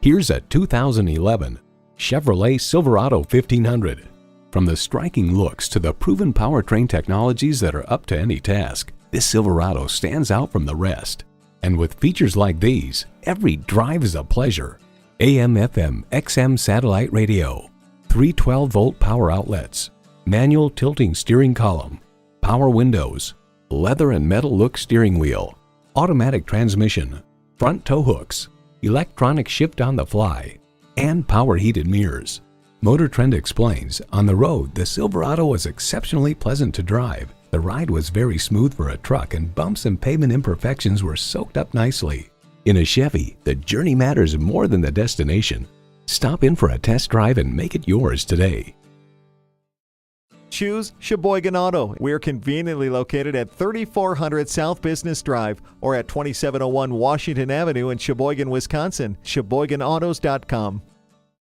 Here's a 2011 Chevrolet Silverado 1500. From the striking looks to the proven powertrain technologies that are up to any task, this Silverado stands out from the rest. And with features like these, every drive is a pleasure. AM/FM XM satellite radio, 3 12-volt power outlets, manual tilting steering column, power windows, leather and metal look steering wheel, automatic transmission, front tow hooks, electronic shift on the fly, and power heated mirrors. Motor Trend explains, on the road, the Silverado was exceptionally pleasant to drive. The ride was very smooth for a truck, and bumps and pavement imperfections were soaked up nicely. In a Chevy, the journey matters more than the destination. Stop in for a test drive and make it yours today. Choose Sheboygan Auto. We're conveniently located at 3400 South Business Drive or at 2701 Washington Avenue in Sheboygan, Wisconsin. SheboyganAutos.com.